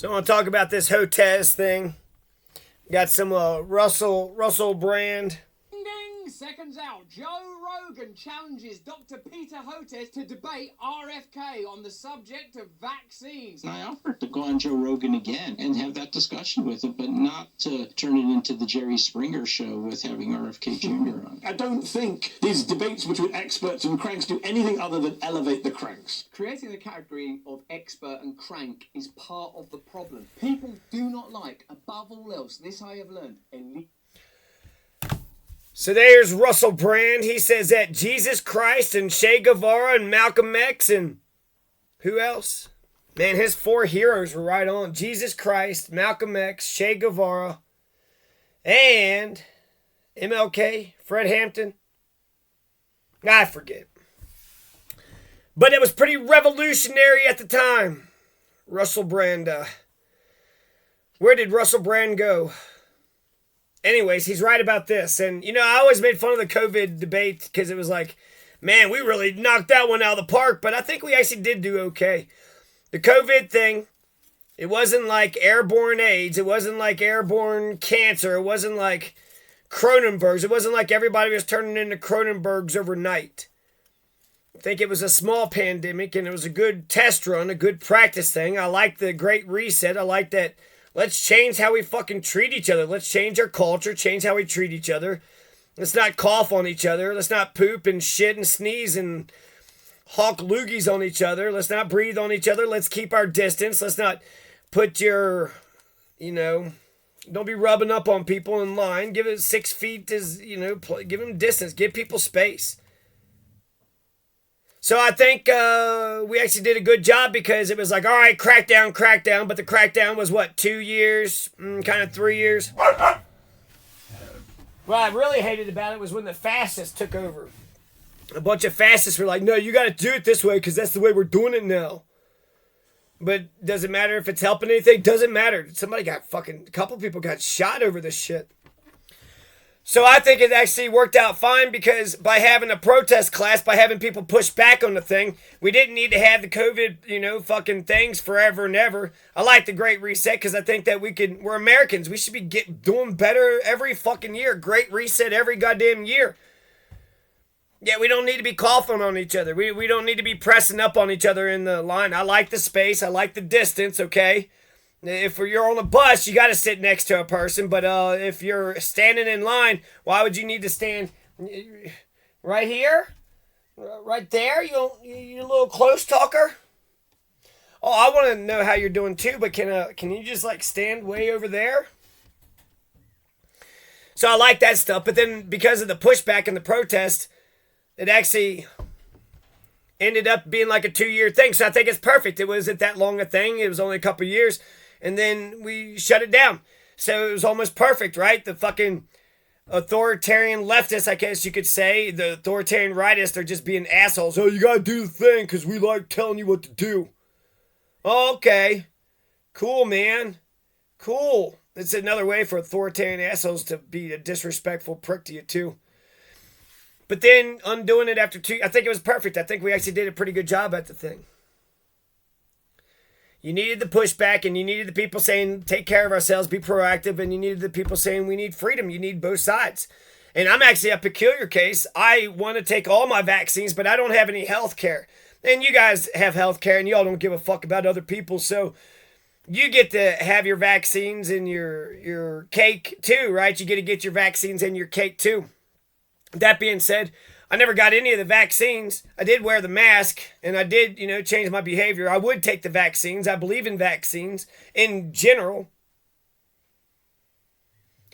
So I want to talk about this Hotez thing. Got some Russell Brand. Ding, seconds out. Joe Rogan challenges Dr. Peter Hotez to debate RFK on the subject of vaccines. I offered to go on Joe Rogan again and have that discussion with him, but not to turn it into the Jerry Springer show with having RFK Jr. on. I don't think these debates between experts and cranks do anything other than elevate the cranks. Creating the category of expert and crank is part of the problem. People do not like, above all else, this I have learned, elite. So there's Russell Brand. He says that Jesus Christ and Che Guevara and Malcolm X and who else? Man, his four heroes were right on. Jesus Christ, Malcolm X, Che Guevara, and MLK, Fred Hampton. I forget. But it was pretty revolutionary at the time. Russell Brand. Where did Russell Brand go? Anyways, he's right about this. And, I always made fun of the COVID debate because it was like, man, we really knocked that one out of the park. But I think we actually did do okay. The COVID thing, it wasn't like airborne AIDS. It wasn't like airborne cancer. It wasn't like Cronenberg's. It wasn't like everybody was turning into Cronenberg's overnight. I think it was a small pandemic and it was a good test run, a good practice thing. I like the Great Reset. I like that. Let's change how we fucking treat each other. Let's change our culture, change how we treat each other. Let's not cough on each other. Let's not poop and shit and sneeze and hawk loogies on each other. Let's not breathe on each other. Let's keep our distance. Let's not put your, don't be rubbing up on people in line. Give it 6 feet as, give them distance. Give people space. So I think we actually did a good job because it was like, all right, crackdown. But the crackdown was what, 2 years? Kind of 3 years? What I really hated about it was when the fascists took over. A bunch of fascists were like, no, you got to do it this way because that's the way we're doing it now. But does it matter if it's helping anything? Doesn't matter. A couple people got shot over this shit. So I think it actually worked out fine because by having a protest class, by having people push back on the thing, we didn't need to have the COVID, fucking things forever and ever. I like the Great Reset because I think that we're Americans. We should be doing better every fucking year. Great Reset every goddamn year. Yeah, we don't need to be coughing on each other. We don't need to be pressing up on each other in the line. I like the space. I like the distance, okay? If you're on a bus, you got to sit next to a person. But if you're standing in line, why would you need to stand right here? Right there? You little close talker? Oh, I want to know how you're doing too, but can you just stand way over there? So I like that stuff. But then because of the pushback and the protest, it actually ended up being like a 2-year thing. So I think it's perfect. It wasn't that long a thing. It was only a couple years. And then we shut it down. So it was almost perfect, right? The fucking authoritarian leftists, I guess you could say, the authoritarian rightists are just being assholes. Oh, you gotta do the thing because we like telling you what to do. Okay. Cool, man. Cool. It's another way for authoritarian assholes to be a disrespectful prick to you, too. But then undoing it after 2, I think it was perfect. I think we actually did a pretty good job at the thing. You needed the pushback and you needed the people saying, take care of ourselves, be proactive. And you needed the people saying, we need freedom. You need both sides. And I'm actually a peculiar case. I want to take all my vaccines, but I don't have any health care. And you guys have health care and y'all don't give a fuck about other people. So you get to have your vaccines and your cake too, right? You get to get your vaccines and your cake too. That being said, I never got any of the vaccines. I did wear the mask, and I did, change my behavior. I would take the vaccines. I believe in vaccines in general.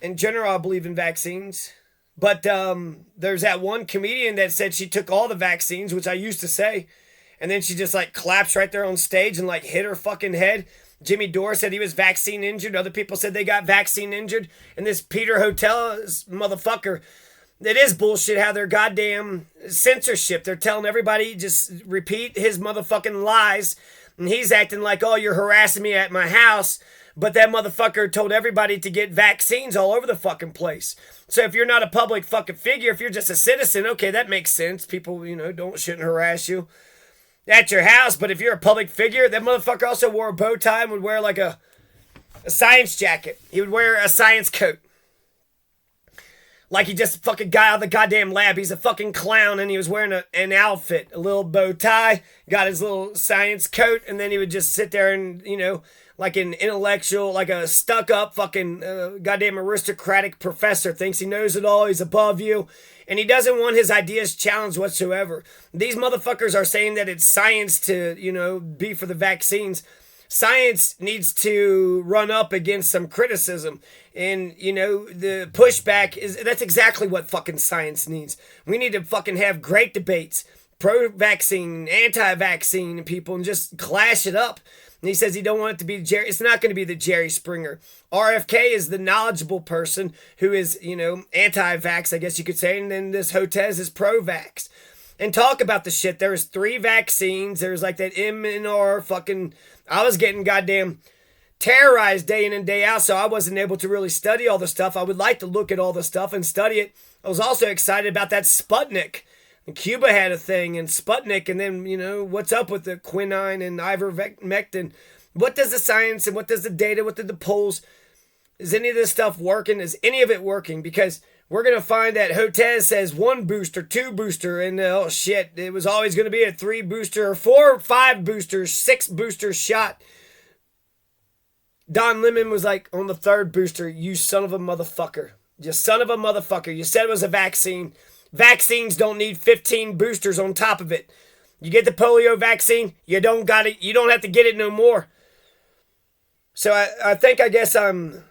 In general, I believe in vaccines. But there's that one comedian that said she took all the vaccines, which I used to say, and then she just collapsed right there on stage and hit her fucking head. Jimmy Dore said he was vaccine injured. Other people said they got vaccine injured. And this Peter Hotez motherfucker, it is bullshit how they're goddamn censorship. They're telling everybody just repeat his motherfucking lies. And he's acting like, oh, you're harassing me at my house. But that motherfucker told everybody to get vaccines all over the fucking place. So if you're not a public fucking figure, if you're just a citizen, okay, that makes sense. People, shouldn't harass you at your house. But if you're a public figure, that motherfucker also wore a bow tie and would wear like a a science jacket. He would wear a science coat. Like he just a fucking guy out of the goddamn lab. He's a fucking clown, and he was wearing an outfit, a little bow tie, got his little science coat, and then he would just sit there and, like an intellectual, like a stuck-up fucking goddamn aristocratic professor, thinks he knows it all, he's above you, and he doesn't want his ideas challenged whatsoever. These motherfuckers are saying that it's science to, be for the vaccines. Science needs to run up against some criticism. And, the pushback that's exactly what fucking science needs. We need to fucking have great debates, pro-vaccine, anti-vaccine people, and just clash it up. And he says he don't want it to be Jerry. It's not going to be the Jerry Springer. RFK is the knowledgeable person who is, anti-vax, I guess you could say. And then this Hotez is pro-vax. And talk about the shit. There was 3 vaccines. There was like that MNR fucking... I was getting goddamn terrorized day in and day out, so I wasn't able to really study all the stuff. I would like to look at all the stuff and study it. I was also excited about that Sputnik. And Cuba had a thing, and Sputnik, and then, what's up with the quinine and ivermectin? What does the science and what does the data, what did the polls... Is any of this stuff working? Is any of it working? Because we're going to find that Hotez says 1 booster, 2 booster, and oh shit, it was always going to be a 3 booster, or 4 or 5 boosters, 6 booster shot. Don Lemon was like, on the 3rd booster, you son of a motherfucker. You son of a motherfucker. You said it was a vaccine. Vaccines don't need 15 boosters on top of it. You get the polio vaccine, you don't got it. You don't have to get it no more. So I guess I'm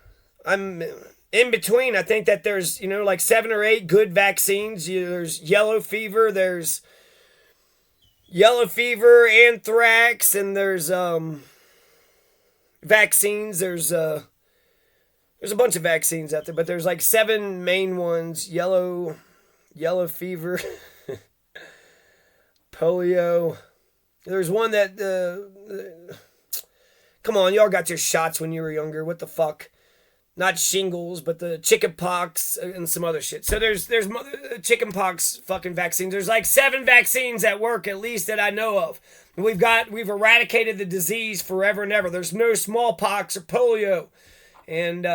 in between. I think that there's, like 7 or 8 good vaccines. There's yellow fever, anthrax, and there's vaccines. There's a bunch of vaccines out there, but there's like 7 main ones. Yellow fever, polio. There's one that come on, y'all got your shots when you were younger. What the fuck? Not shingles, but the chicken pox and some other shit. So there's chicken pox fucking vaccines. There's like 7 vaccines that work, at least that I know of. We've eradicated the disease forever and ever. There's no smallpox or polio. And,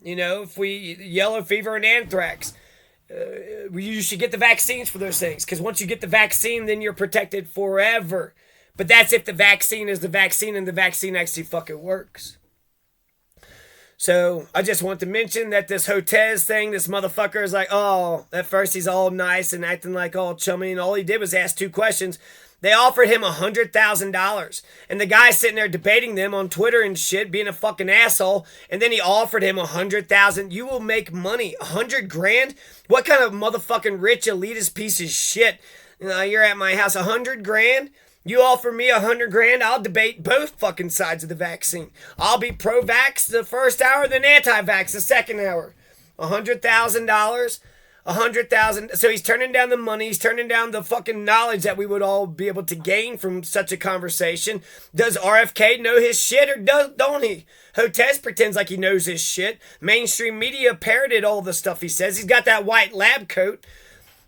if yellow fever and anthrax, you should get the vaccines for those things. Because once you get the vaccine, then you're protected forever. But that's if the vaccine is the vaccine and the vaccine actually fucking works. So I just want to mention that this Hotez thing, this motherfucker is like, oh, at first he's all nice and acting like all chummy, and all he did was ask 2 questions. They offered him $100,000, and the guy's sitting there debating them on Twitter and shit, being a fucking asshole. And then he offered him $100,000. You will make money, $100,000. What kind of motherfucking rich elitist piece of shit? You're at my house, $100,000. You offer me $100,000, I'll debate both fucking sides of the vaccine. I'll be pro-vax the first hour, then anti-vax the second hour. $100,000, $100,000. So he's turning down the money. He's turning down the fucking knowledge that we would all be able to gain from such a conversation. Does RFK know his shit, or don't he? Hotez pretends like he knows his shit. Mainstream media parroted all the stuff he says. He's got that white lab coat.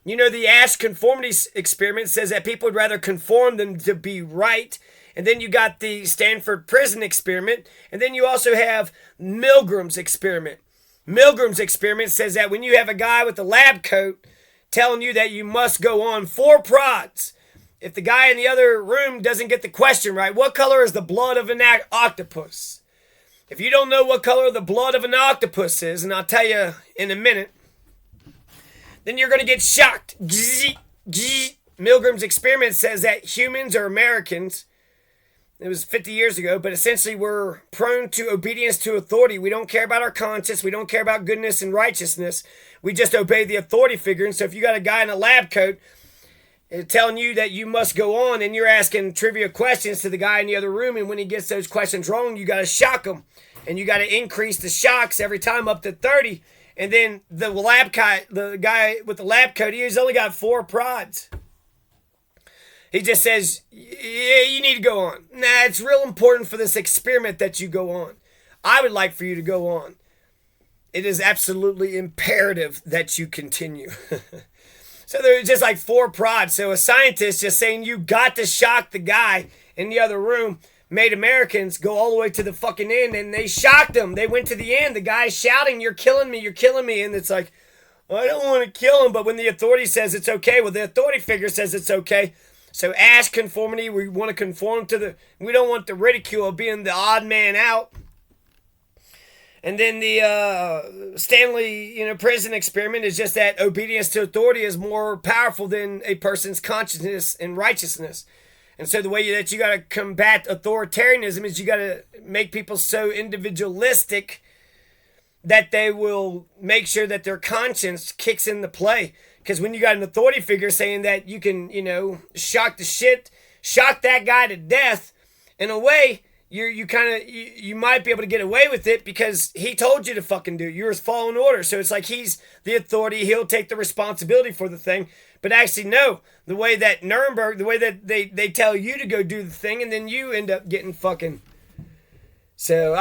The Ash conformity experiment says that people would rather conform than to be right. And then you got the Stanford prison experiment. And then you also have Milgram's experiment. Milgram's experiment says that when you have a guy with a lab coat telling you that you must go on 4 prods, if the guy in the other room doesn't get the question right, what color is the blood of an octopus? If you don't know what color the blood of an octopus is, and I'll tell you in a minute, then you're going to get shocked. Milgram's experiment says that humans or Americans, it was 50 years ago, but essentially we're prone to obedience to authority. We don't care about our conscience. We don't care about goodness and righteousness. We just obey the authority figure. And so if you got a guy in a lab coat telling you that you must go on, and you're asking trivia questions to the guy in the other room, and when he gets those questions wrong, you got to shock him. And you got to increase the shocks every time up to 30. And then the guy with the lab coat, he's only got 4 prods. He just says, yeah, you need to go on. Nah, it's real important for this experiment that you go on. I would like for you to go on. It is absolutely imperative that you continue. So there's just like 4 prods. So a scientist just saying you got to shock the guy in the other room made Americans go all the way to the fucking end, and they shocked them. They went to the end. The guy's shouting, "You're killing me, you're killing me," and it's like, I don't want to kill him, but when the authority says it's okay, well, the authority figure says it's okay. So ash conformity, we want to conform to we don't want the ridicule of being the odd man out. And then the Stanley, prison experiment is just that obedience to authority is more powerful than a person's consciousness and righteousness. And so the way that you got to combat authoritarianism is you got to make people so individualistic that they will make sure that their conscience kicks into play. Because when you got an authority figure saying that you can, shock that guy to death, in a way, you might be able to get away with it because he told you to fucking do it. You're his following order. So it's like he's the authority. He'll take the responsibility for the thing. But actually, no. The way that Nuremberg, the way that they tell you to go do the thing, and then you end up getting fucking. So,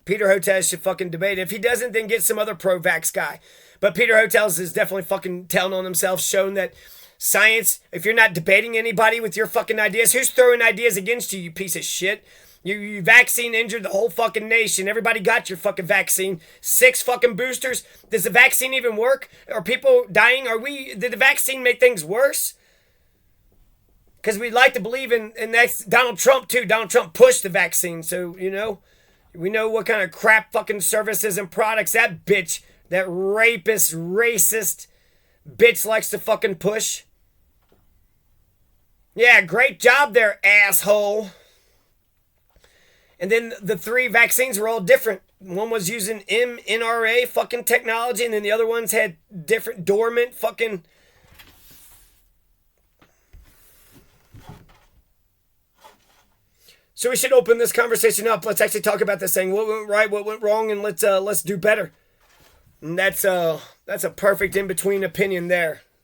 Peter Hotez should fucking debate. If he doesn't, then get some other pro-vax guy. But Peter Hotez is definitely fucking telling on himself, showing that science, if you're not debating anybody with your fucking ideas, who's throwing ideas against you, you piece of shit? You vaccine injured the whole fucking nation. Everybody got your fucking vaccine. 6 fucking boosters. Does the vaccine even work? Are people dying? Did the vaccine make things worse? Because we'd like to believe in that's Donald Trump too. Donald Trump pushed the vaccine. So, we know what kind of crap fucking services and products that bitch, that rapist, racist bitch likes to fucking push. Yeah, great job there, asshole. And then the 3 vaccines were all different. One was using mRNA fucking technology, and then the other ones had different dormant fucking. So we should open this conversation up. Let's actually talk about this thing. What went right, what went wrong, and let's do better. And that's a perfect in-between opinion there.